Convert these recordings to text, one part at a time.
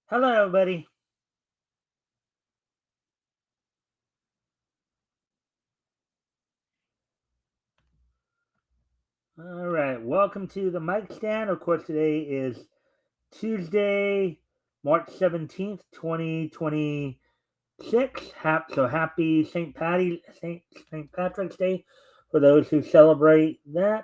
Hello, everybody. All right, welcome to the Mikestand. Of course, today is Tuesday, March 17th, 2026. So happy St. Patrick's Day for those who celebrate that.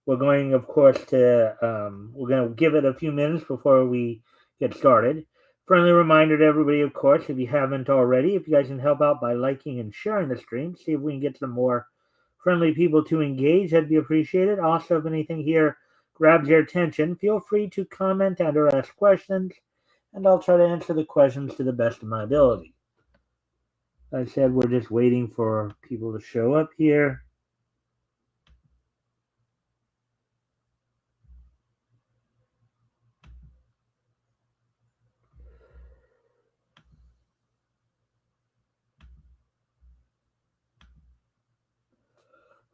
We're going, of course, we're going to give it a few minutes before we get started. Friendly reminder to everybody, of course, if you haven't already, if you guys can help out by liking and sharing the stream, see if we can get some more friendly people to engage, that'd be appreciated. Also, if anything here grabs your attention, feel free to comment and or ask questions, and I'll try to answer the questions to the best of my ability. Like I said, we're just waiting for people to show up here.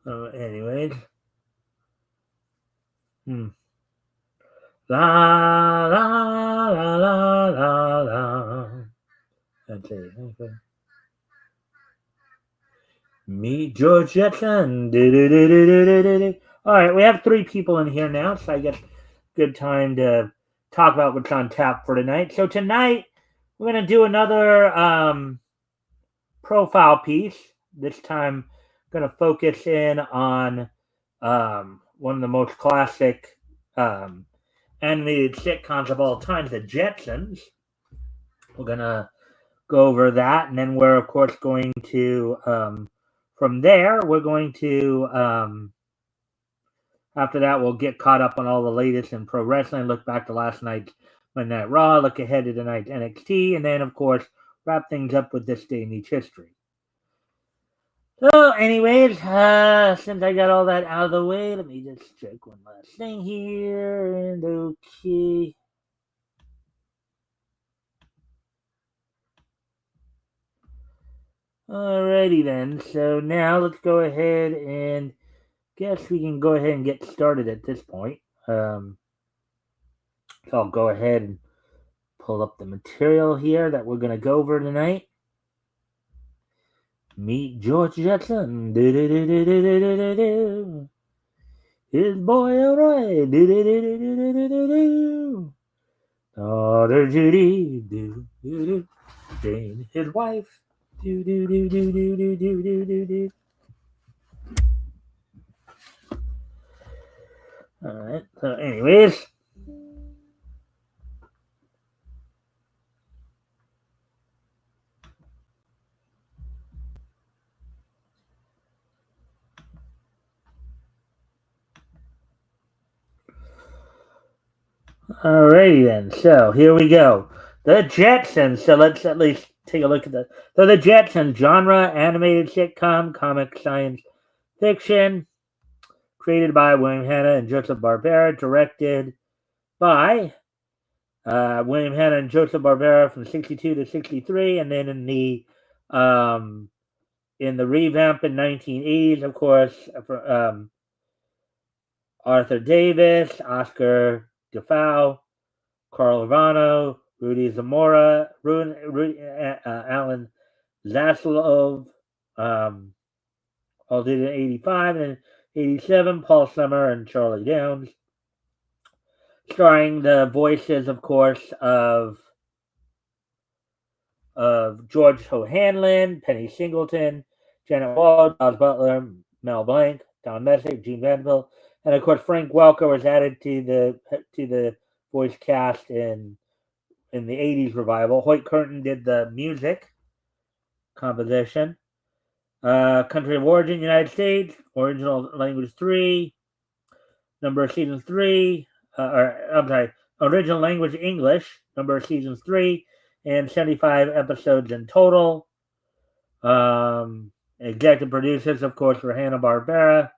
Anyways. La la la la la la. That's it. Okay. Meet George Jetson. All right, we have 3 people in here now, so I guess good time to talk about what's on tap for tonight. So tonight we're gonna do another profile piece. This time, gonna focus in on one of the most classic animated sitcoms of all time, The Jetsons. We're gonna go over that, and then we're of course going to from there we're going to after that we'll get caught up on all the latest in pro wrestling, look back to last night's Monday Night Raw, look ahead to tonight's NXT, and then of course wrap things up with this day in each history. So anyways, since I got all that out of the way, let me just check one last thing here, and okay. Alrighty then, so now let's go ahead and guess we can go ahead and get started at this point. So I'll go ahead and pull up the material here that we're going to go over tonight. Meet George Jetson. His boy Elroy. Daughter Judy. Jane, his wife. Alright, so anyways. Alrighty then. So here we go. The Jetsons. So let's at least take a look at the. So the Jetsons, genre animated sitcom, comic science fiction, created by William Hanna and Joseph Barbera, directed by William Hanna and Joseph Barbera from '62 to '63, and then in the revamp in 1980s, of course, for, Arthur Davis, Oscar Defoe, Carl Ivano, Rudy Zamora, Alan Zaslov, all did in '85 and '87. Paul Summer and Charlie Downs, starring the voices, of course, of George O'Hanlon, Penny Singleton, Janet Wall, Charles Butler, Mel Blanc, Don Messick, Gene Vanderbilt, and of course Frank Welker was added to the voice cast in the '80s revival. Hoyt Curtin did the music composition. Country of origin, United States. Original language 3. Number of seasons 3. I'm sorry. Original language English. Number of seasons 3. And 75 episodes in total. Executive producers, of course, were Hanna-Barbera.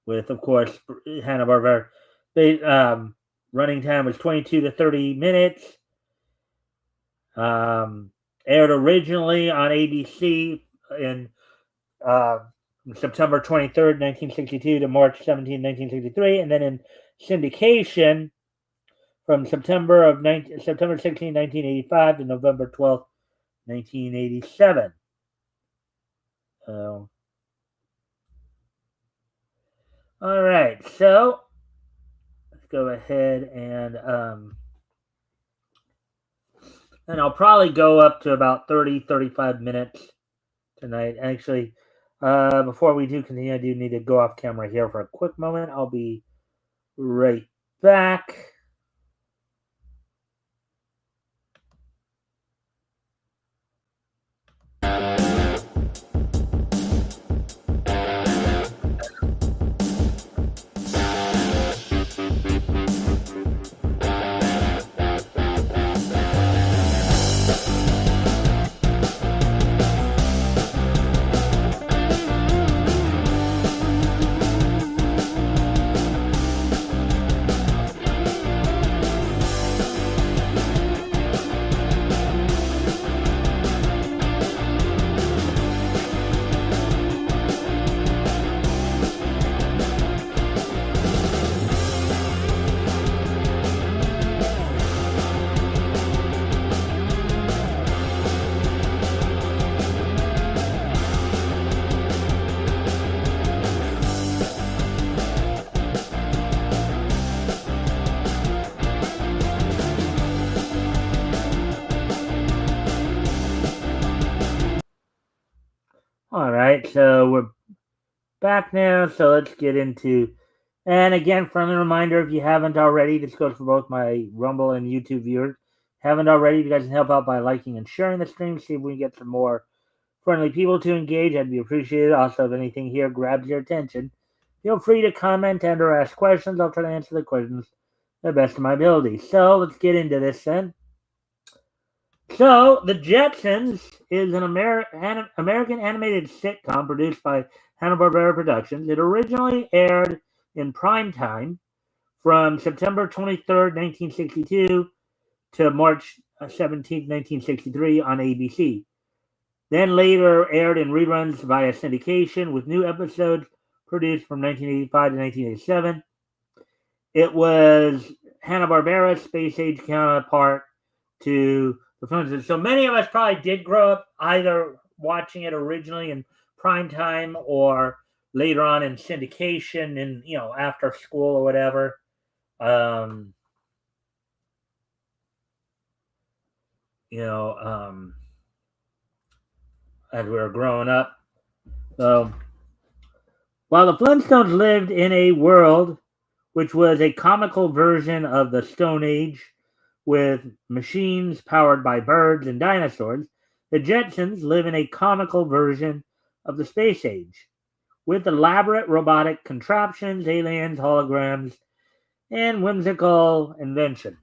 With, of course, Hanna-Barbera. Running time was 22 to 30 minutes. Aired originally on ABC in September 23rd, 1962 to March 17, 1963, and then in syndication from September 16, 1985 to November 12th, 1987. All right, so let's go ahead and I'll probably go up to about 35 minutes tonight. Actually, before we do continue, I do need to go off camera here for a quick moment. I'll be right back. All right, so we're back now. So let's get into. And again, friendly reminder: if you haven't already, this goes for both my Rumble and YouTube viewers. Haven't already, you guys can help out by liking and sharing the stream. See if we can get some more friendly people to engage. I'd be appreciated. Also, if anything here grabs your attention, feel free to comment and/or ask questions. I'll try to answer the questions to the best of my ability. So let's get into this then. So, The Jetsons is an American animated sitcom produced by Hanna-Barbera Productions. It originally aired in prime time from September 23rd, 1962 to March 17th, 1963 on ABC. Then later aired in reruns via syndication with new episodes produced from 1985 to 1987. It was Hanna-Barbera's Space Age counterpart to the Flintstones. So many of us probably did grow up either watching it originally in prime time or later on in syndication and, after school or whatever. As we were growing up. So while the Flintstones lived in a world which was a comical version of the Stone Age, with machines powered by birds and dinosaurs, the Jetsons live in a comical version of the Space Age, with elaborate robotic contraptions, aliens, holograms, and whimsical inventions.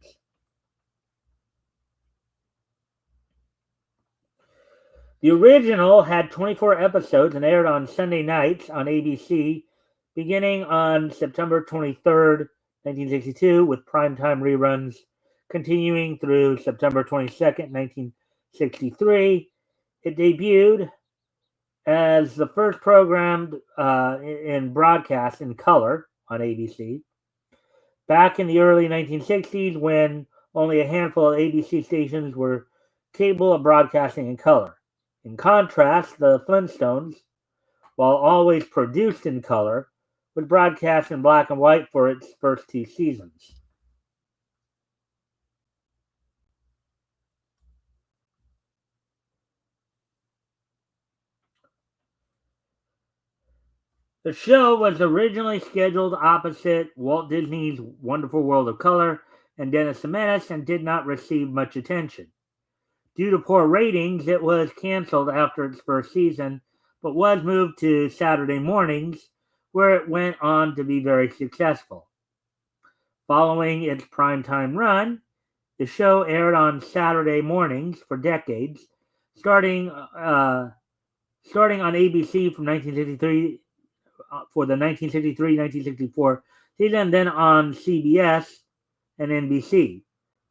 The original had 24 episodes and aired on Sunday nights on ABC, beginning on September 23rd, 1962, with primetime reruns continuing through September 22nd, 1963. It debuted as the first program in broadcast in color on ABC. Back in the early 1960s, when only a handful of ABC stations were capable of broadcasting in color. In contrast, the Flintstones, while always produced in color, was broadcast in black and white for its first 2 seasons. The show was originally scheduled opposite Walt Disney's Wonderful World of Color and Dennis the Menace and did not receive much attention. Due to poor ratings, it was canceled after its first season, but was moved to Saturday mornings, where it went on to be very successful. Following its primetime run, the show aired on Saturday mornings for decades, starting on ABC from 1963 for the 1963-1964 season, then on CBS and NBC.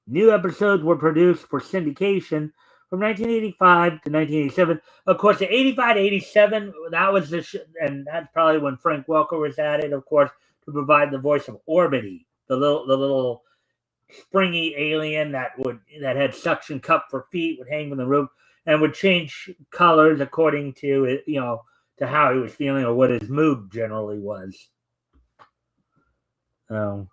New episodes were produced for syndication from 1985 to 1987. Of course, the 85 to 87, that was and that's probably when Frank Welker was added, of course, to provide the voice of Orbity, the little springy alien that had suction cup for feet, would hang from the roof, and would change colors according to to how he was feeling or what his mood generally was. So,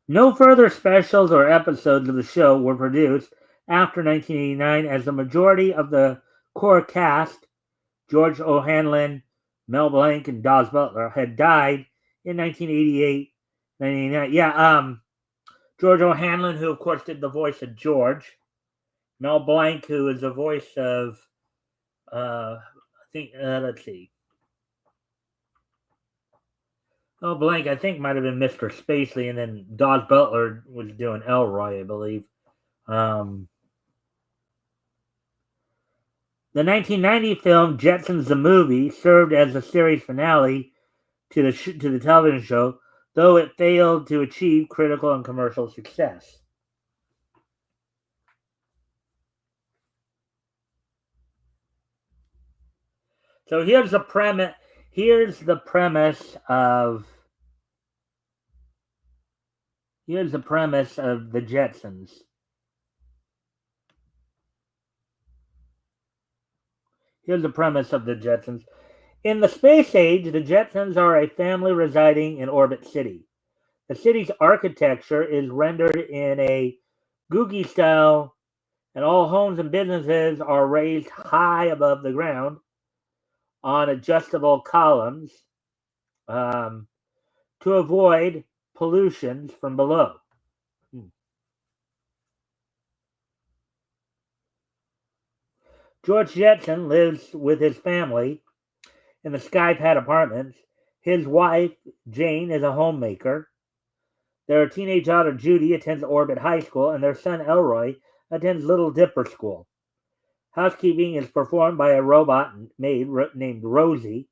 no further specials or episodes of the show were produced after 1989, as the majority of the core cast, George O'Hanlon, Mel Blanc, and Dawes Butler, had died in 1988, 1989. Yeah, George O'Hanlon, who of course did the voice of George. Mel Blanc, who is the voice of, I think, let's see. Mel Blanc, I think, might have been Mr. Spacely, and then Dawes Butler was doing Elroy, I believe. The 1990 film Jetsons the Movie served as the series finale to the television show, though it failed to achieve critical and commercial success. So here's the premise. Here's the premise of the Jetsons. Here's the premise of the Jetsons. In the space age, the Jetsons are a family residing in Orbit City. The city's architecture is rendered in a Googie style, and all homes and businesses are raised high above the ground on adjustable columns to avoid pollutions from below. George Jetson lives with his family in the Skypad Apartments. His wife, Jane, is a homemaker. Their teenage daughter, Judy, attends Orbit High School, and their son, Elroy, attends Little Dipper School. Housekeeping is performed by a robot maid named Rosie,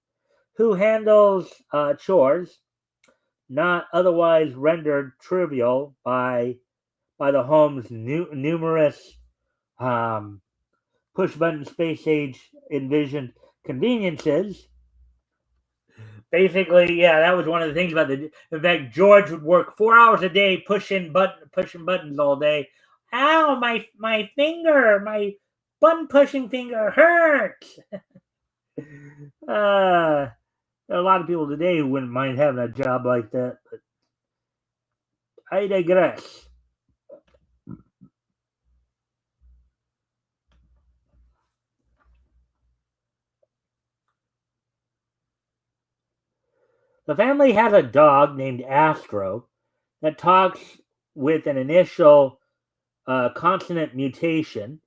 who handles chores not otherwise rendered trivial by the home's numerous push-button space-age envisioned conveniences. Basically, yeah, that was one of the things about in fact, George would work 4 hours a day pushing buttons all day. Ow, my finger, my button pushing finger hurts. There are a lot of people today who wouldn't mind having a job like that, but I digress. The family has a dog named Astro that talks with an initial consonant mutation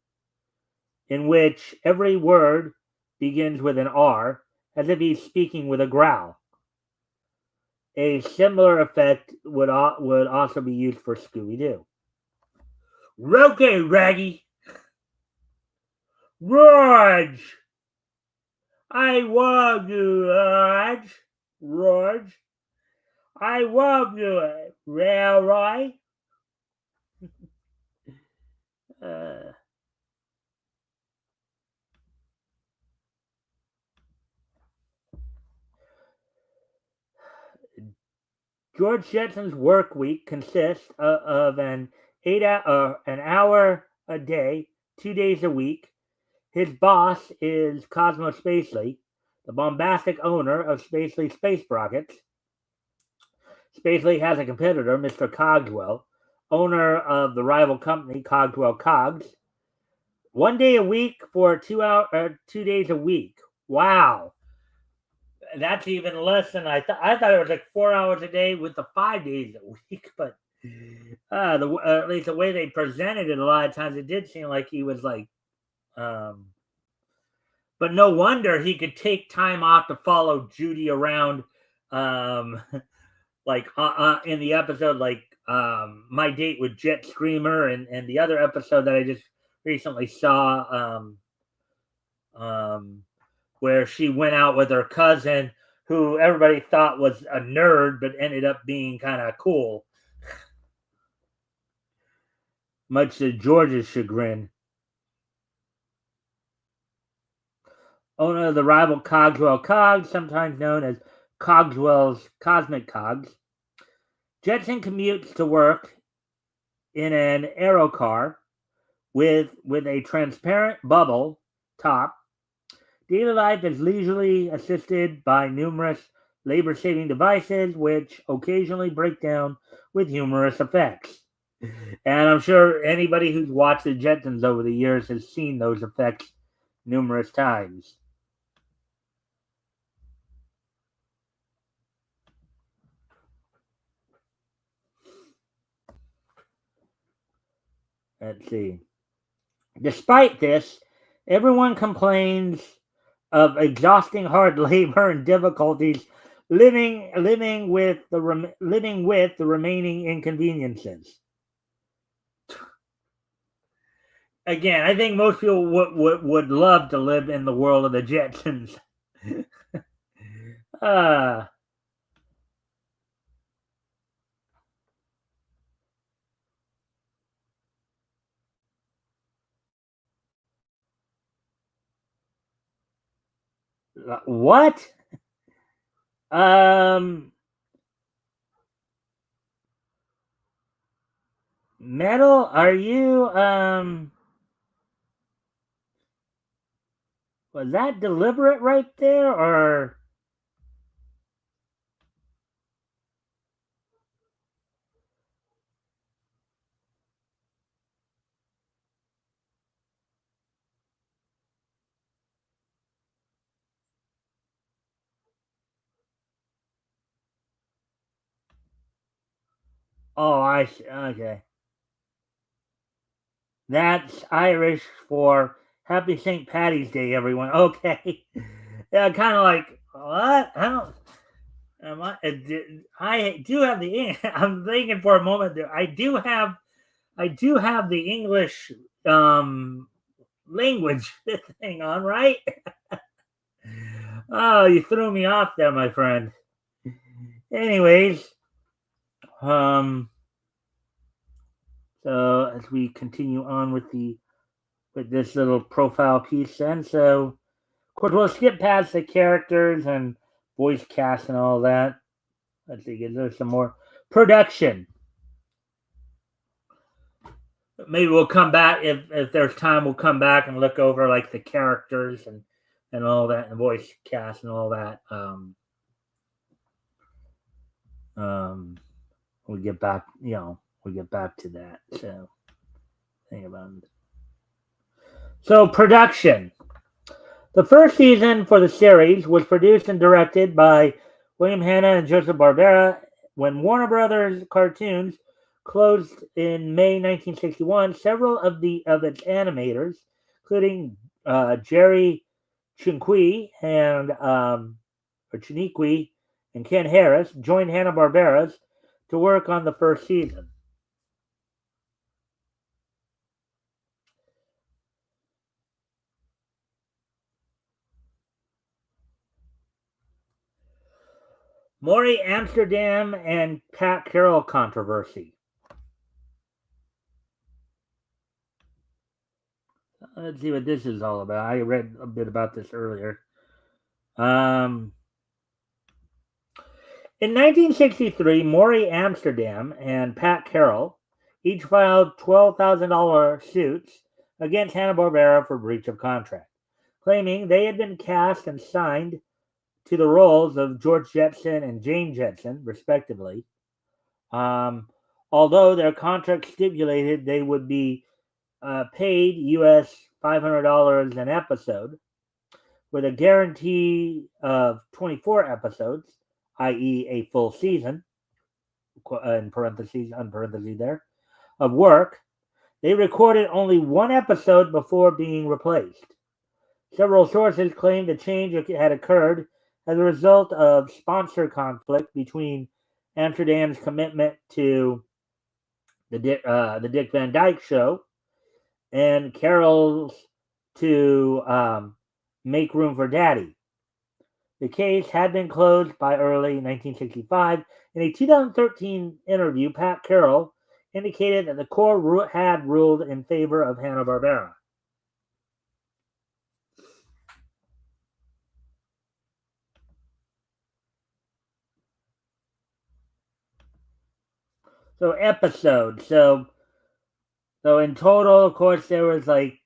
in which every word begins with an R, as if he's speaking with a growl. A similar effect would also be used for Scooby-Doo. Okay, Raggy. Raj! I love you, Raj. Raj. I love you, Railroy. George Jetson's work week consists of an hour a day, 2 days a week. His boss is Cosmo Spacely, the bombastic owner of Spacely Space Rockets. Spacely has a competitor, Mr. Cogswell, owner of the rival company Cogswell Cogs. 1 day a week for 2 days a week. Wow. That's even less than I thought. I thought it was like 4 hours a day with the 5 days a week, but at least the way they presented it, a lot of times it did seem like he was like, but no wonder he could take time off to follow Judy around, like in the episode, like My Date with Jet Screamer, and the other episode that I just recently saw, where she went out with her cousin, who everybody thought was a nerd, but ended up being kind of cool. much to George's chagrin. Owner of the rival Cogswell Cogs, sometimes known as Cogswell's Cosmic Cogs, Jetson commutes to work in an aerocar with a transparent bubble top. Daily life is leisurely assisted by numerous labor-saving devices, which occasionally break down with humorous effects. And I'm sure anybody who's watched the Jetsons over the years has seen those effects numerous times. Let's see. Despite this, everyone complains of exhausting hard labor and difficulties living with the remaining inconveniences. Again, I think most people would love to live in the world of the Jetsons. uh, what? Um, Metal, are you was that deliberate right there or oh, I see. Okay. That's Irish for Happy St. Patty's Day, everyone. Okay. Yeah, kind of like what? I don't. I do have the. I'm thinking for a moment there. I do have the English language thing on, right? Oh, you threw me off there, my friend. Anyways, um, so as we continue on with this little profile piece, then so of course we'll skip past the characters and voice cast and all that. Let's see, there's some more production. Maybe we'll come back if there's time. We'll come back and look over like the characters and all that, and voice cast and all that. Um, we get back, we get back to that. So think about it. So production. The first season for the series was produced and directed by William Hanna and Joseph Barbera. When Warner Brothers Cartoons closed in May 1961, several of its animators, including Jerry Chiniquy and Ken Harris, joined Hanna-Barbera's to work on the first season. Maury Amsterdam and Pat Carroll controversy. Let's see what this is all about. I read a bit about this earlier. In 1963, Maury Amsterdam and Pat Carroll each filed $12,000 suits against Hanna-Barbera for breach of contract, claiming they had been cast and signed to the roles of George Jetson and Jane Jetson, respectively. Although their contract stipulated they would be paid US $500 an episode, with a guarantee of 24 episodes, i.e., a full season, in parentheses, there, of work. They recorded only one episode before being replaced. Several sources claim the change had occurred as a result of sponsor conflict between Amsterdam's commitment to the Dick Van Dyke Show and Carroll's to Make Room for Daddy. The case had been closed by early 1965. In a 2013 interview, Pat Carroll indicated that the court had ruled in favor of Hanna-Barbera. So episodes. So in total, of course, there was like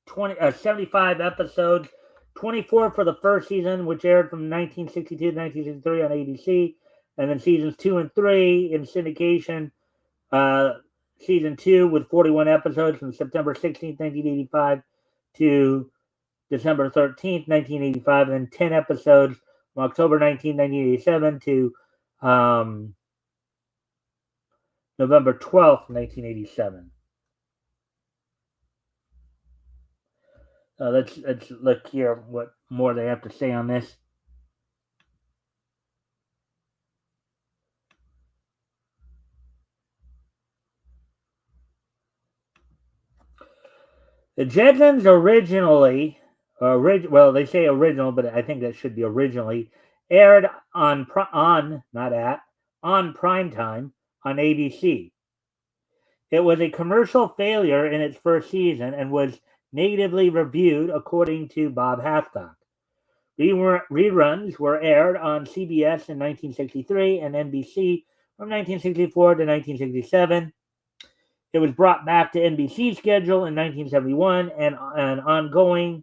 75 episodes. 24 for the first season, which aired from 1962 to 1963 on ABC, and then seasons 2 and 3 in syndication. Season 2 with 41 episodes from September 16th, 1985 to December 13th, 1985, and then 10 episodes from October 19th, 1987 to November 12th, 1987. Let's look here what more they have to say on this. The Jetsons originally, well, they say original, but I think that should be originally, aired on primetime on ABC. It was a commercial failure in its first season and was negatively reviewed, according to Bob Hathcock. Reruns were aired on CBS in 1963 and NBC from 1964 to 1967. It was brought back to NBC's schedule in 1971 and ongoing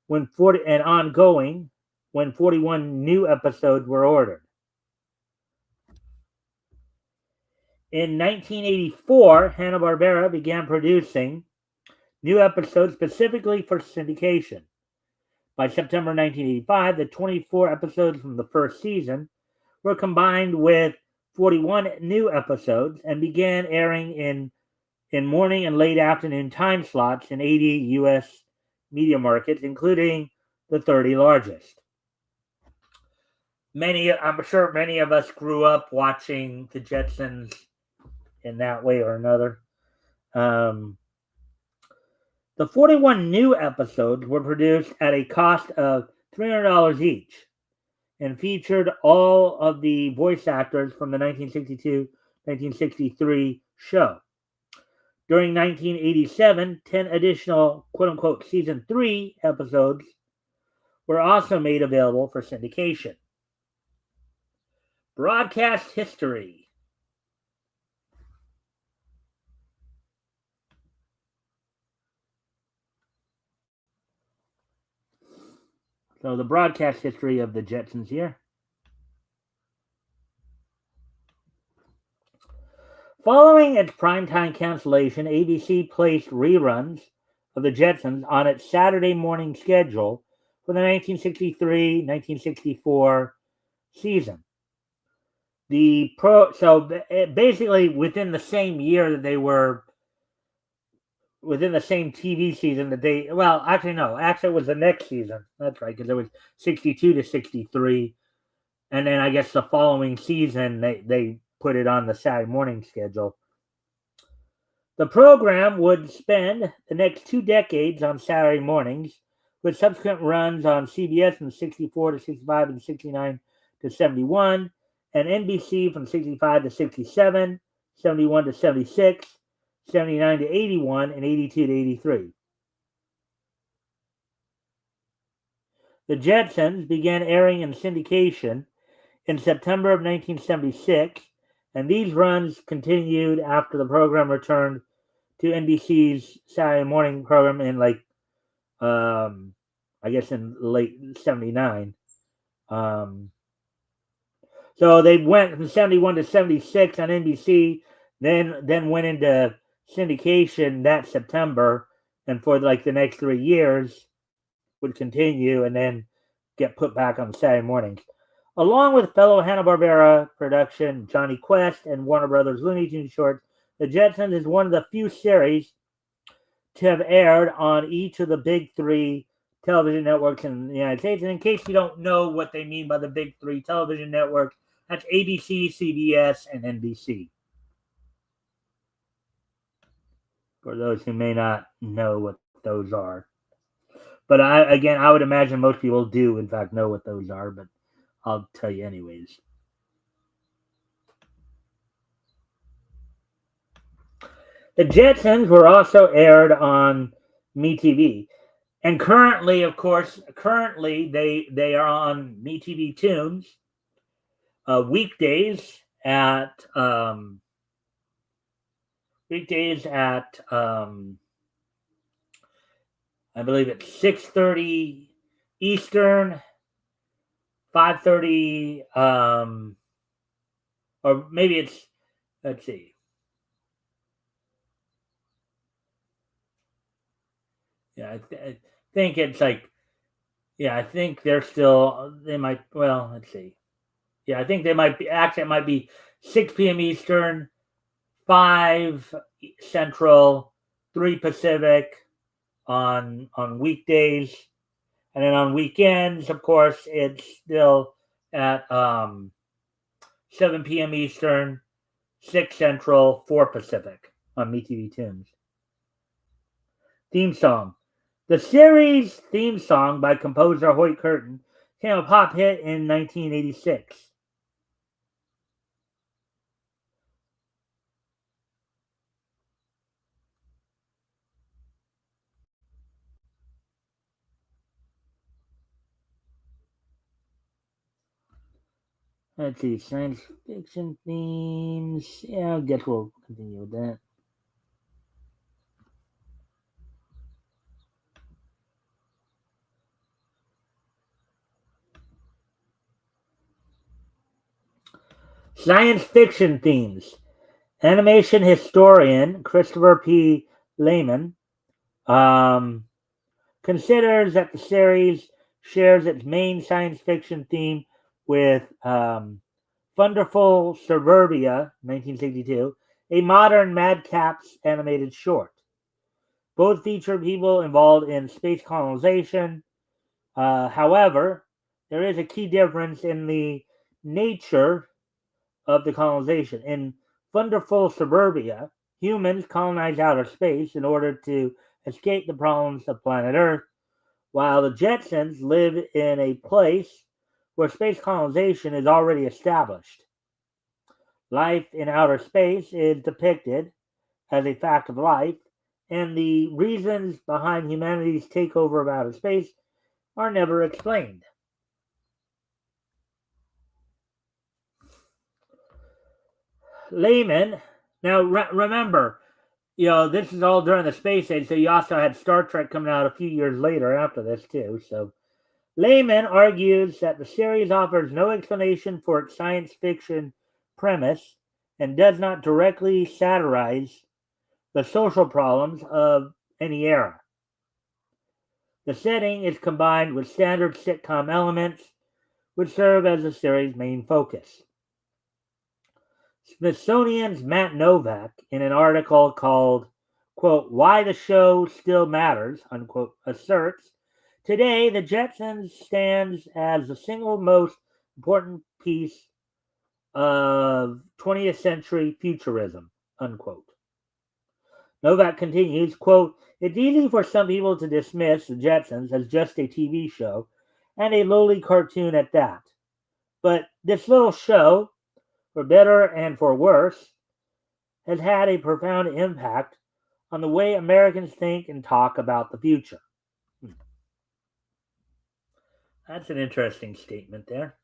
when 41 new episodes were ordered. In 1984, Hanna-Barbera began producing new episodes specifically for syndication. By September 1985, the 24 episodes from the first season were combined with 41 new episodes and began airing in morning and late afternoon time slots in 80 U.S. media markets, including the 30 largest. I'm sure many of us grew up watching the Jetsons in that way or another. The 41 new episodes were produced at a cost of $300 each and featured all of the voice actors from the 1962-1963 show. During 1987, 10 additional quote-unquote season 3 episodes were also made available for syndication. Broadcast history. So the broadcast history of the Jetsons here. Following its primetime cancellation, ABC placed reruns of the Jetsons on its Saturday morning schedule for the 1963-1964 season. So basically within the same year that they were within the same TV season that it was the next season. That's right, because it was 62 to 63, and then I guess the following season they put it on the Saturday morning schedule. The program would spend the next 2 decades on Saturday mornings, with subsequent runs on CBS from 64 to 65 and 69 to 71, and NBC from 65 to 67, 71 to 76, 79 to 81, and 82 to 83. The Jetsons began airing in syndication in September of 1976, and these runs continued after the program returned to NBC's Saturday morning program in I guess in late 79. So they went from 71 to 76 on NBC, then went into syndication that September, and for the next 3 years would continue and then get put back on Saturday mornings. Along with fellow Hanna-Barbera production Johnny Quest and Warner Brothers Looney Tunes shorts, The Jetsons is one of the few series to have aired on each of the big 3 television networks in the United States. And in case you don't know what they mean by the big 3 television networks, that's ABC, CBS, and NBC. For those who may not know what those are. But I would imagine most people do, in fact, know what those are, but I'll tell you anyways. The Jetsons were also aired on MeTV. And currently, of course, they are on MeTV Tunes weekdays at weekdays at I believe it's 6:30 Eastern, 5:30 or maybe it's, let's see. Yeah, I think it's like, yeah, I think they might, well, let's see. Yeah, I think they might be, actually it might be 6 p.m. Eastern, 5 Central, 3 Pacific on weekdays, and then on weekends, of course, it's still at 7 p.m. Eastern, 6 Central, 4 Pacific on MeTV Tunes. Theme song. The series theme song by composer Hoyt Curtin became a pop hit in 1986. Let's see, science fiction themes. Yeah, I guess we'll continue with that. Science fiction themes. Animation historian Christopher P. Lehman um, considers that the series shares its main science fiction theme with Wonderful Suburbia, 1962, a modern Madcaps animated short. Both feature people involved in space colonization. However, there is a key difference in the nature of the colonization. In Wonderful Suburbia, humans colonize outer space in order to escape the problems of planet Earth, while the Jetsons live in a place where space colonization is already established. Life in outer space is depicted as a fact of life, and the reasons behind humanity's takeover of outer space are never explained. Layman, now remember, this is all during the space age, so you also had Star Trek coming out a few years later after this, too. So, Layman argues that the series offers no explanation for its science fiction premise and does not directly satirize the social problems of any era. The setting is combined with standard sitcom elements, which serve as the series' main focus. Smithsonian's Matt Novak, in an article called, quote, Why the Show Still Matters, unquote, asserts, today the Jetsons stands as the single most important piece of 20th century futurism, unquote. Novak continues, quote, It's easy for some people to dismiss the Jetsons as just a TV show, and a lowly cartoon at that. But this little show, for better and for worse, has had a profound impact on the way Americans think and talk about the future. That's an interesting statement there.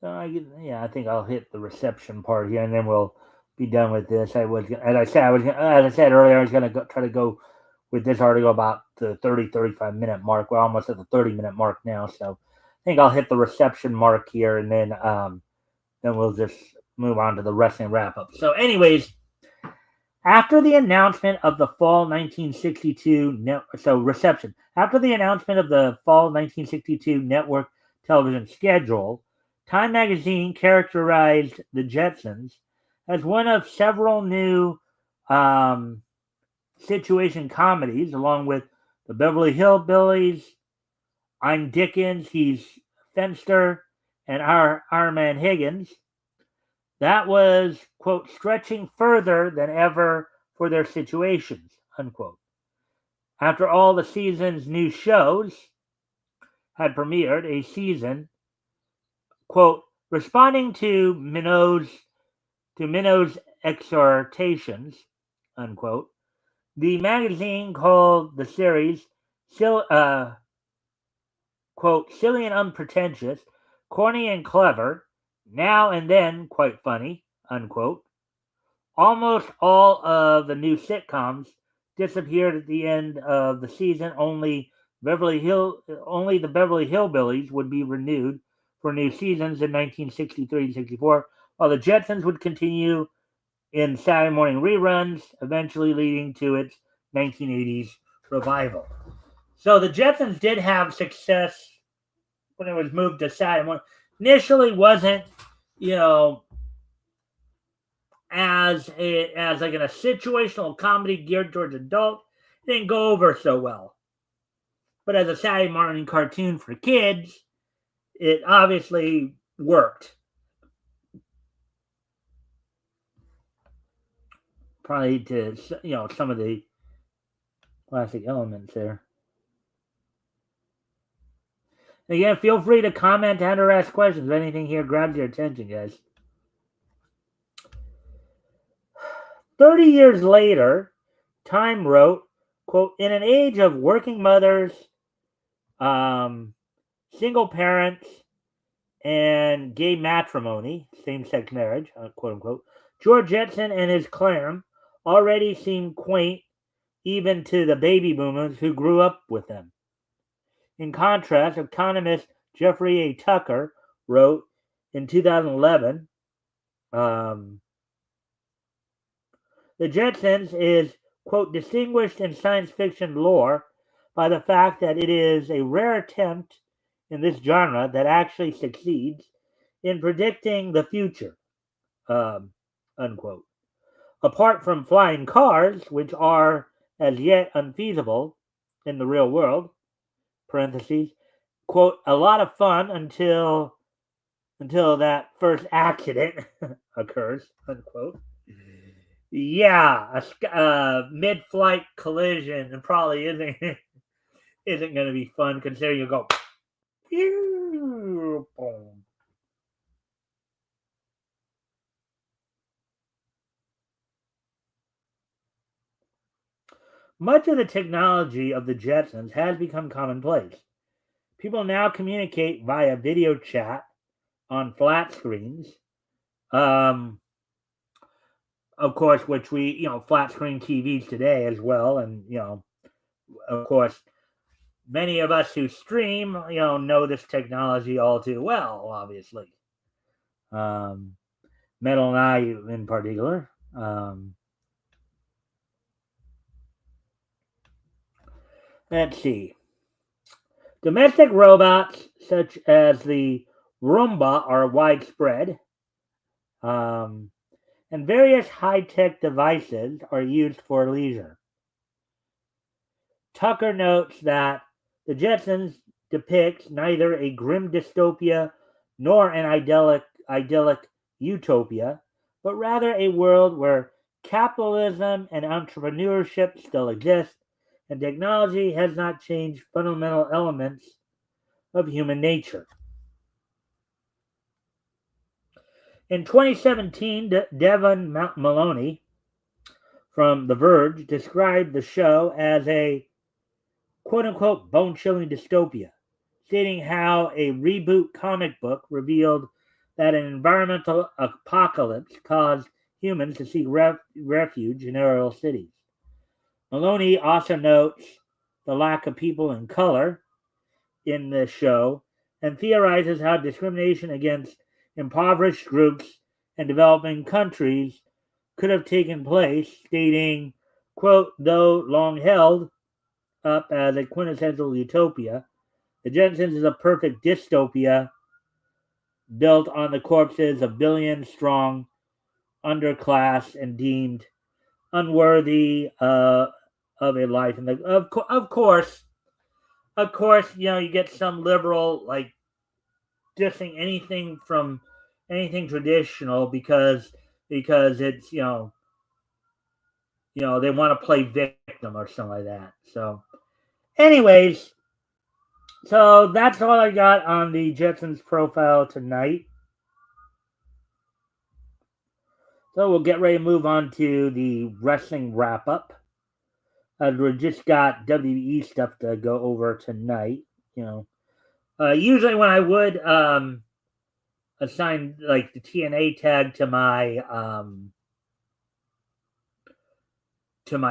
So I think I'll hit the reception part here, and then we'll be done with this. As I said earlier, I was going to try to go with this article about the 35 minute mark. We're almost at the 30-minute mark now, so I think I'll hit the reception mark here, and then we'll just move on to the wrestling wrap up. So, anyways, after the announcement of the fall 1962 reception. After the announcement of the fall 1962 network television schedule, Time magazine characterized the Jetsons as one of several new situation comedies, along with the Beverly Hillbillies, I'm Dickens, He's Fenster, and Our Man Higgins, That was, quote, stretching further than ever for their situations, unquote. After all the season's new shows had premiered, a season, quote, responding to Minot's exhortations, unquote, the magazine called the series, quote, silly and unpretentious, corny and clever, now and then quite funny, unquote. Almost all of the new sitcoms disappeared at the end of the season. Only the Beverly Hillbillies would be renewed for new seasons in 1963 and 64, while the Jetsons would continue in Saturday morning reruns, eventually leading to its 1980s revival. So the Jetsons did have success when it was moved to Saturday morning. Initially, wasn't you know as like in a situational comedy geared towards adults, it didn't go over so well. But as a Saturday morning cartoon for kids, it obviously worked. Probably to some of the classic elements there. Again, feel free to comment and or ask questions if anything here grabs your attention, guys. 30 years later, Time wrote, quote, in an age of working mothers, um, single parents, and gay matrimony, same-sex marriage, quote unquote, George Jetson and his clan already seem quaint even to the baby boomers who grew up with them. In contrast, economist Jeffrey A. Tucker wrote in 2011, The Jetsons is, quote, distinguished in science fiction lore by the fact that it is a rare attempt in this genre that actually succeeds in predicting the future, um, unquote. Apart from flying cars, which are as yet unfeasible in the real world, parentheses, quote, a lot of fun until that first accident occurs, unquote. Yeah, a mid-flight collision and probably isn't isn't going to be fun considering you go. Pew, boom. Much of the technology of the Jetsons has become commonplace. People now communicate via video chat on flat screens. Um, of course, which flat screen TVs today as well, and of course, many of us who stream, know this technology all too well. Obviously, um, Metal and I in particular. Let's see. Domestic robots such as the Roomba are widespread, um, and various high-tech devices are used for leisure. Tucker notes that the Jetsons depicts neither a grim dystopia nor an idyllic utopia, but rather a world where capitalism and entrepreneurship still exist, and technology has not changed fundamental elements of human nature. In 2017, Devon Maloney from The Verge described the show as a quote unquote bone chilling dystopia, stating how a reboot comic book revealed that an environmental apocalypse caused humans to seek refuge in aerial cities. Maloney also notes the lack of people in color in the show and theorizes how discrimination against impoverished groups and developing countries could have taken place, stating, quote, though long held up as a quintessential utopia, the Jetsons is a perfect dystopia built on the corpses of billion strong underclass and deemed unworthy of a life. And of course, you get some liberal like dissing anything from anything traditional because it's they want to play victim or something like that. So, anyways, so that's all I got on the Jetsons profile tonight. So we'll get ready to move on to the wrestling wrap up. We just got WWE stuff to go over tonight. Usually when I would assign like the TNA tag to my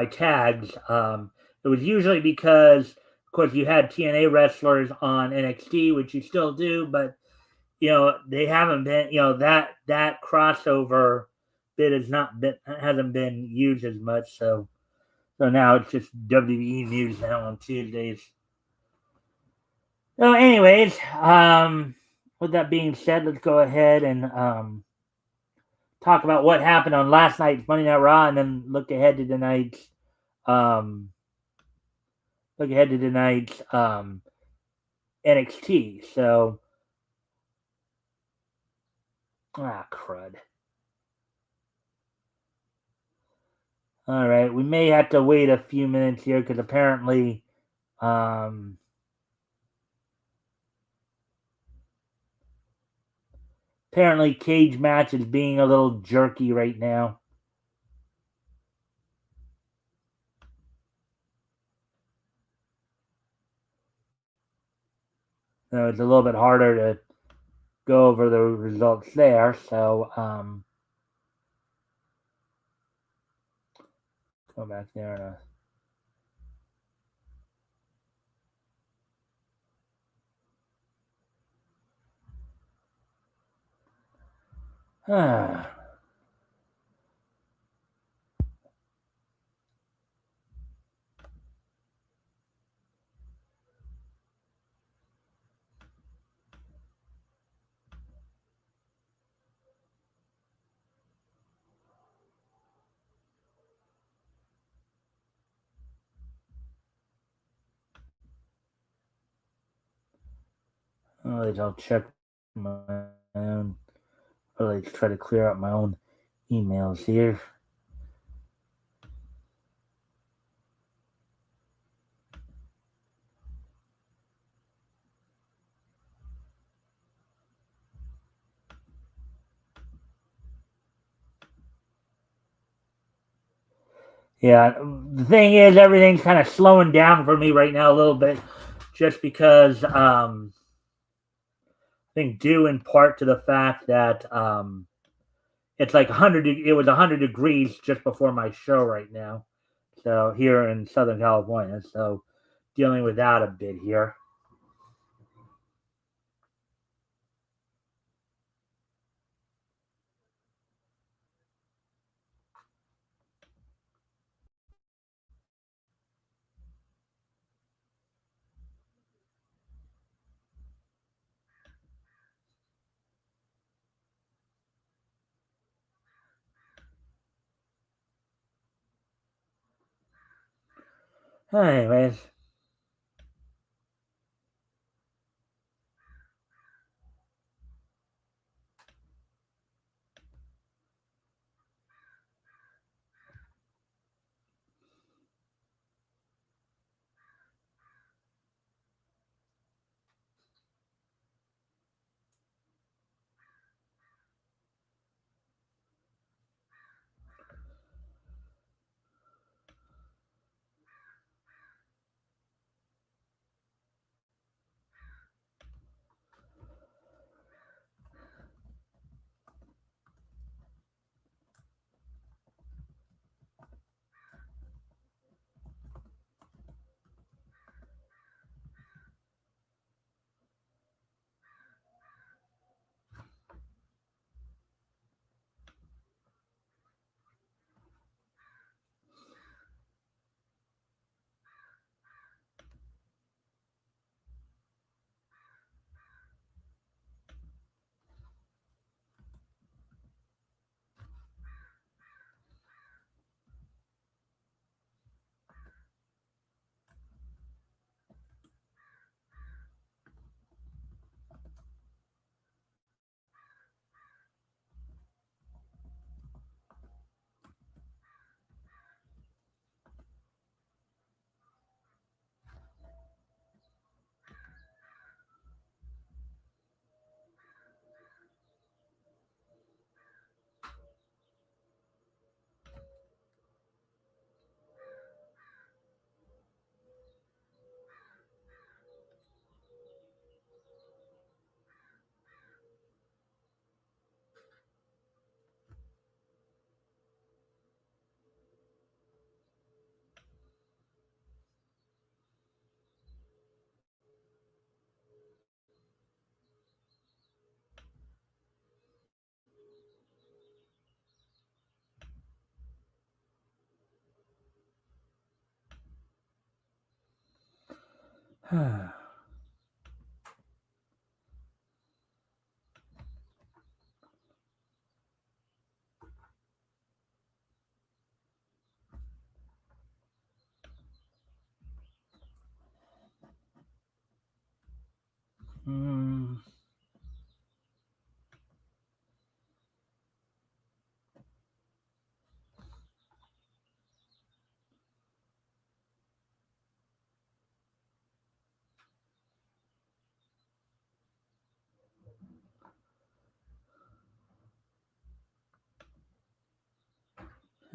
tags, it was usually because, of course, you had TNA wrestlers on NXT, which you still do, but they haven't been, that crossover bit hasn't been used as much. So now it's just WWE news now on Tuesdays. So, anyways, with that being said, let's go ahead and talk about what happened on last night's Monday Night Raw, and then look ahead to tonight's NXT. So, crud. All right, we may have to wait a few minutes here because um, apparently Cage Match is being a little jerky right now. So it's a little bit harder to go over the results there. So go back there. I'll check my own. Let's try to clear up my own emails here. Yeah, the thing is, everything's kind of slowing down for me right now a little bit, just because I think due in part to the fact that it's like 100. It was 100 degrees just before my show right now. So here in Southern California, so dealing with that a bit here. Anyways,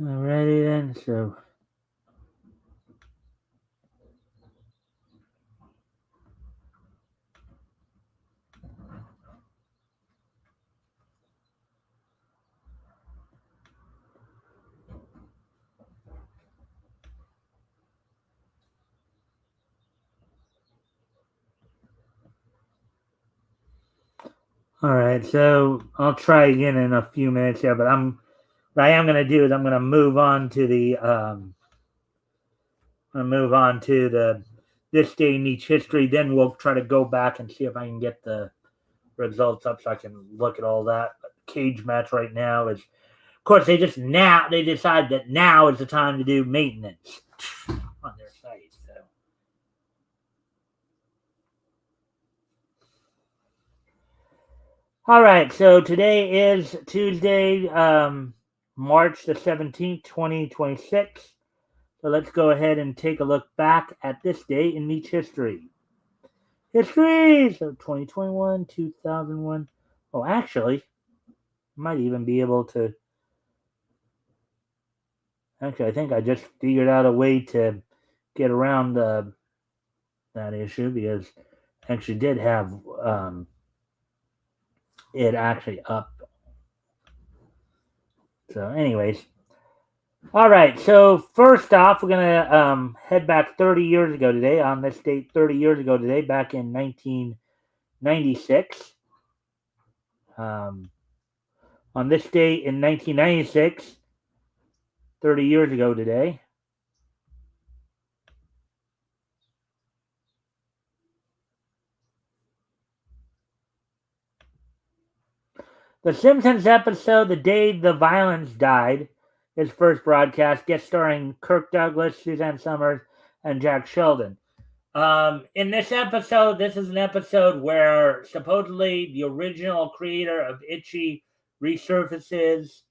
Alrighty then, so. Alright, so I'll try again in a few minutes here, but what I am going to do is I'm going to move on to this day in each history. Then we'll try to go back and see if I can get the results up so I can look at all that. But cage match right now is, of course, they decide that now is the time to do maintenance on their site. So. All right, so today is Tuesday, March the 17th, 2026. So let's go ahead and take a look back at this day in each history. History! So 2021, 2001. Oh, actually, might even be able to. Actually, I think I just figured out a way to get around that issue because I actually did have it actually up. So, anyways. All right, so first off, we're going to head back 30 years ago today. On this date, 30 years ago today, back in 1996. On this date in 1996, 30 years ago today, The Simpsons episode The Day the Violence Died, his first broadcast, guest starring Kirk Douglas, Suzanne Summers, and Jack Sheldon. In this episode, this is an episode where supposedly the original creator of Itchy resurfaces,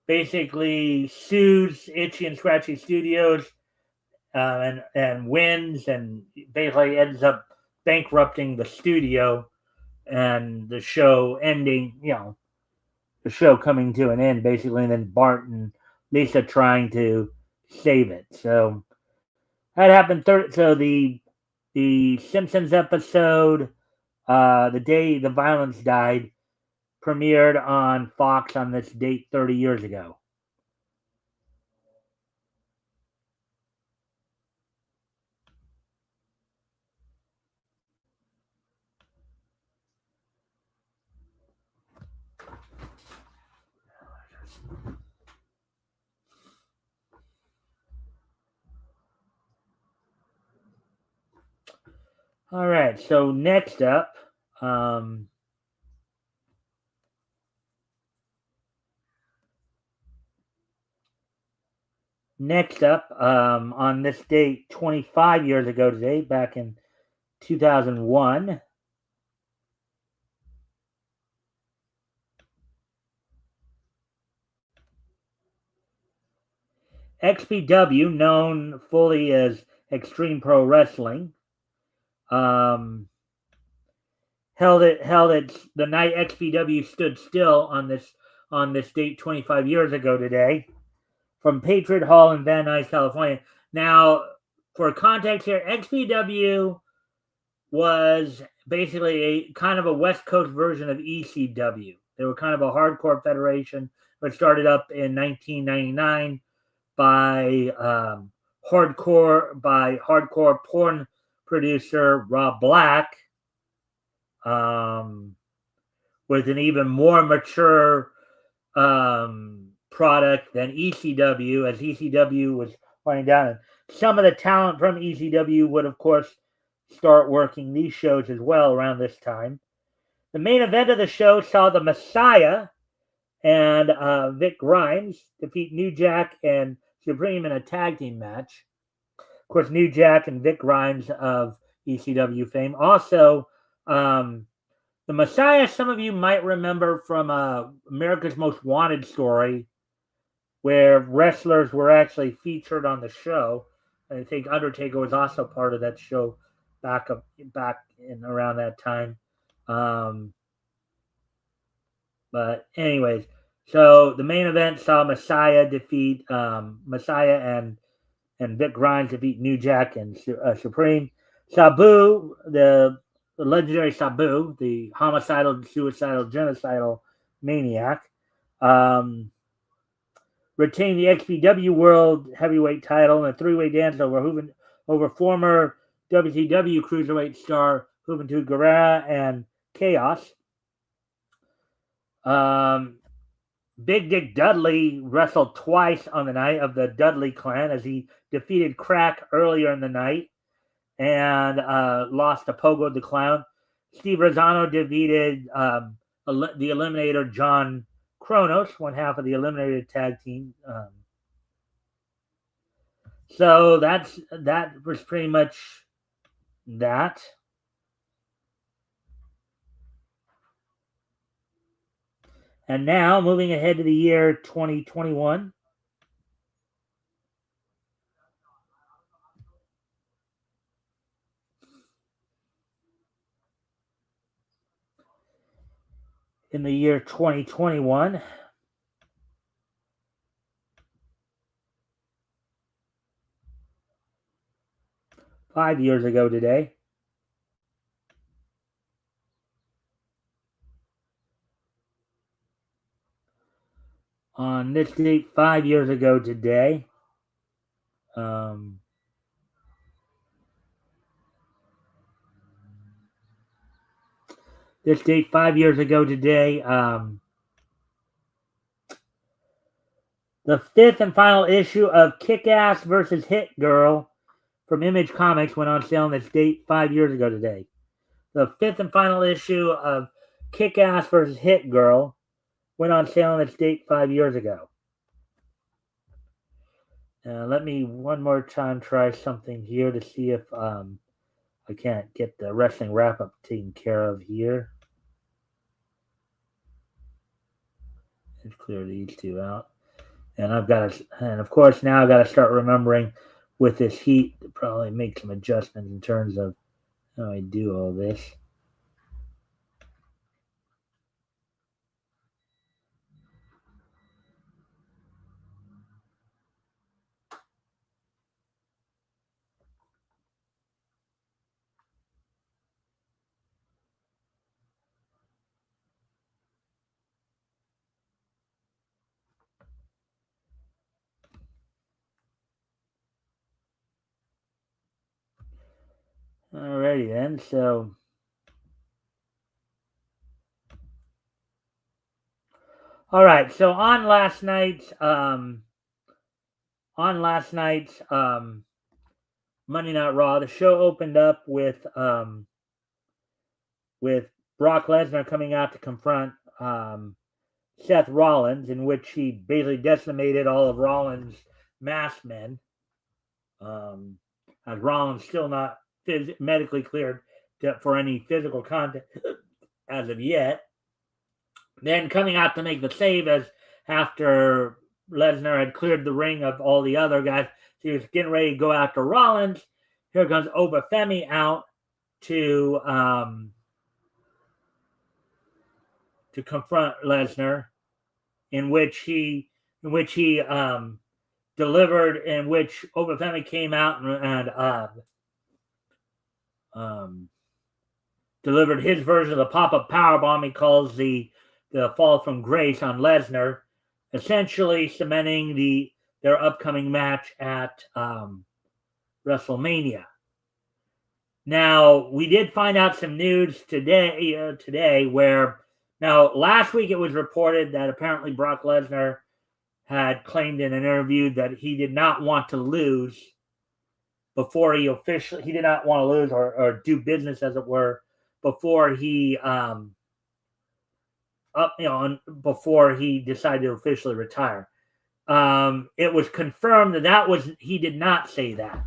basically sues Itchy and Scratchy Studios, and wins, and basically ends up bankrupting the studio, and the show ending, the show coming to an end, basically, and then Bart and Lisa trying to save it. So that happened. So the Simpsons episode, The Day the Violence Died, premiered on Fox on this date 30 years ago. All right, so next up, on this date 25 years ago today, back in 2001, XPW, known fully as Extreme Pro Wrestling, held its the night XPW stood still on this date 25 years ago today, from Patriot Hall in Van Nuys, California. Now, for context here, XPW was basically a kind of a West Coast version of ECW. They were kind of a hardcore federation, which started up in 1999 by hardcore porn producer Rob Black, with an even more mature product than ECW, as ECW was winding down. some of the talent from ECW would, of course, start working these shows as well around this time. The main event of the show saw the Messiah and Vic Grimes defeat New Jack and Supreme in a tag team match. Of course, New Jack and Vic Grimes of ECW fame. Also, the Messiah, some of you might remember from America's Most Wanted story, where wrestlers were actually featured on the show. And I think Undertaker was also part of that show back in around that time. But anyways, so the main event saw Messiah defeat Messiah and Vic Grimes defeat New Jack and Supreme. Sabu, the legendary Sabu, the homicidal, suicidal, genocidal maniac, retained the XPW World Heavyweight title in a three-way dance over former WCW Cruiserweight star Juventud Guerrera and Chaos. Big Dick Dudley wrestled twice on the night of the Dudley Clan as he defeated Crack earlier in the night and lost to Pogo the Clown. Steve Rosano defeated the Eliminator John Kronos, one half of the Eliminator tag team. So that was pretty much that. And now, moving ahead to the year 2021. In the year 2021, five years ago today, on this date, 5 years ago today, this date 5 years ago today, the fifth and final issue of Kick-Ass versus Hit Girl from Image Comics went on sale on this date 5 years ago today. The fifth and final issue of Kick-Ass versus Hit Girl went on sale on this date 5 years ago. Let me one more time try something here to see if I can't get the wrestling wrap-up taken care of here. Let's clear these two out. And of course now I've got to start remembering with this heat to probably make some adjustments in terms of how I do all this. Alrighty then, so all right, so on last night's Monday Night Raw, the show opened up with Brock Lesnar coming out to confront Seth Rollins, in which he basically decimated all of Rollins' masked men. As Rollins still not medically cleared for any physical contact as of yet. Then coming out to make the save as after Lesnar had cleared the ring of all the other guys, he was getting ready to go after Rollins. Here comes Obafemi out to confront Lesnar, in which he delivered, in which Obafemi came out and delivered his version of the pop-up powerbomb. He calls the fall from grace on Lesnar, essentially cementing their upcoming match at WrestleMania. Now, we did find out some news today where, now last week it was reported that apparently Brock Lesnar had claimed in an interview that he did not want to lose before he did not want to lose or do business, as it were, before he before he decided to officially retire. It was confirmed that he did not say that.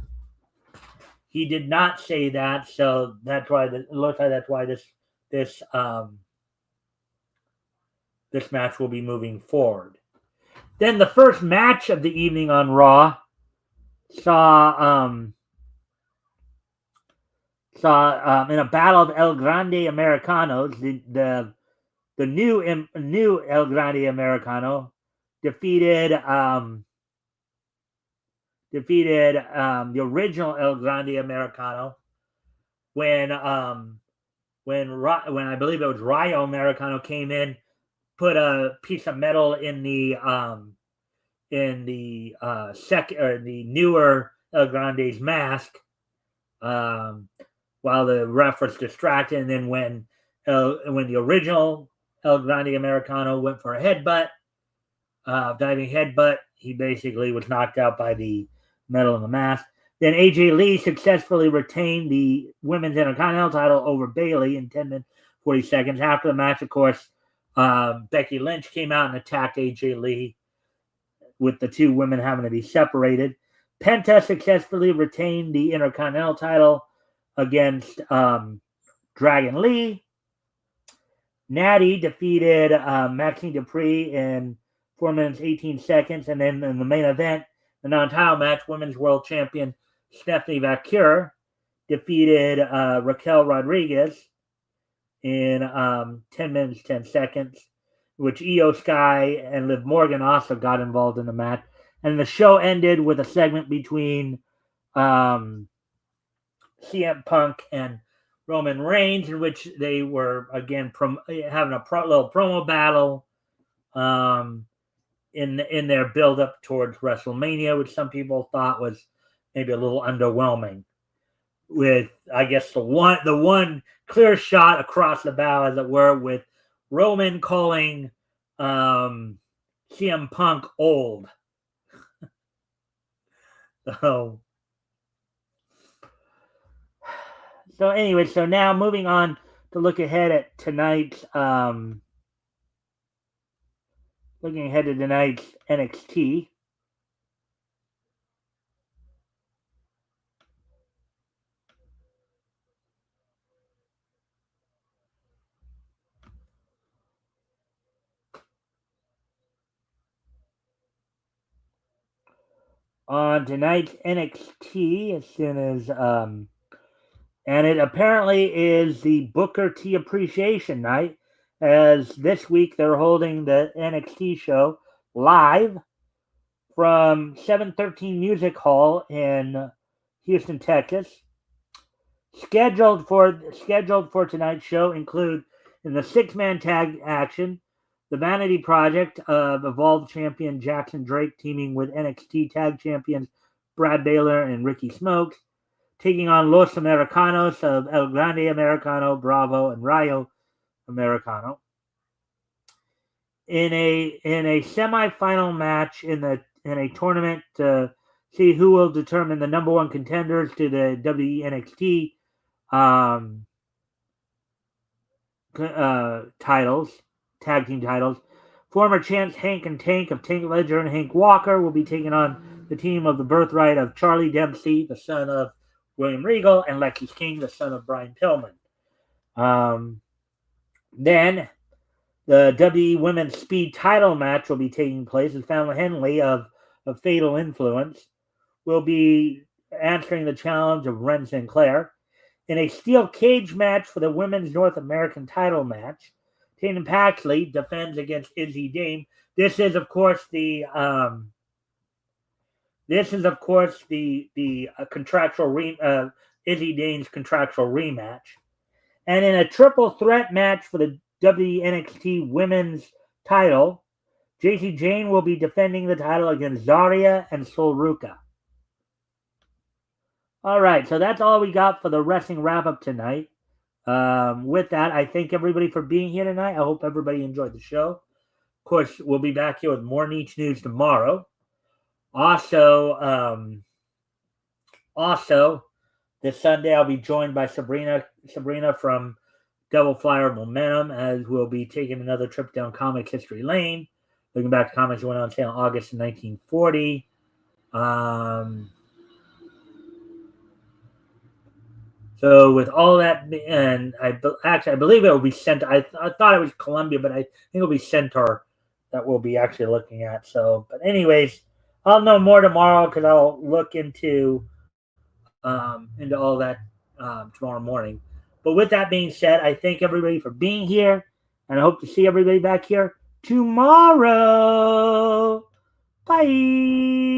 He did not say that, so that's why it looks like that's why this match will be moving forward. Then the first match of the evening on Raw saw in a battle of El Grande Americanos, the new El Grande Americano defeated the original El Grande Americano when I believe it was Rayo Americano came in, put a piece of metal in the newer El Grande's mask, while the ref was distracted, and then when the original El Grande Americano went for a headbutt, diving headbutt, he basically was knocked out by the metal in the mask. Then AJ Lee successfully retained the Women's Intercontinental title over Bayley in 10 minutes 40 seconds. After the match, of course, Becky Lynch came out and attacked AJ Lee, with the two women having to be separated. Penta successfully retained the Intercontinental title against Dragon Lee. Natty defeated Maxine Dupree in 4 minutes 18 seconds. And then in the main event, the non-title match, Women's World Champion Stephanie Vaquer defeated Raquel Rodriguez in 10 minutes 10 seconds, which Io Sky and Liv Morgan also got involved in the match. And the show ended with a segment between CM Punk and Roman Reigns, in which they were again having a little promo battle in their build-up towards WrestleMania, which some people thought was maybe a little underwhelming. With, I guess, the one clear shot across the bow, as it were, with Roman calling CM Punk old. So anyway, so now moving on to look ahead at tonight's NXT. On tonight's NXT, as soon as and it apparently is the Booker T Appreciation Night, as this week they're holding the NXT show live from 713 Music Hall in Houston, Texas. Scheduled for tonight's show include, in the 6-man tag action, the Vanity Project of Evolved champion Jackson Drake teaming with NXT tag champions Brad Baylor and Ricky Smokes, taking on Los Americanos of El Grande Americano, Bravo, and Rayo Americano. In a semi-final match in a tournament to see who will determine the number one contenders to the WNXT titles, tag team titles. Former champs Hank and Tank of Tank Ledger and Hank Walker will be taking on the team of the Birthright of Charlie Dempsey, the son of William Regal, and Lexis King, the son of Brian Pillman. Then the WWE Women's Speed title match will be taking place, as Fallon Henley of Fatal Influence will be answering the challenge of Ren Sinclair. In a steel cage match for the Women's North American title match, Tatum Paxley defends against Izzy Dame. This is, of course, the contractual Izzy Dame's contractual rematch. And in a triple threat match for the WNXT Women's title, JC Jane will be defending the title against Zarya and Sol Ruca. All right, so that's all we got for the wrestling wrap-up tonight. With that, I thank everybody for being here tonight. I hope everybody enjoyed the show. Of course, we'll be back here with more Niche News tomorrow. Also, Also, this Sunday I'll be joined by Sabrina from Devil Flyer Momentum, as we'll be taking another trip down comic history lane, looking back to comics that went on sale in August of 1940. So with all that, and I believe it will be sent. I thought it was Columbia, but I think it'll be Centaur that we'll be actually looking at. So, but anyways, I'll know more tomorrow because I'll look into all that tomorrow morning. But with that being said, I thank everybody for being here, and I hope to see everybody back here tomorrow. Bye.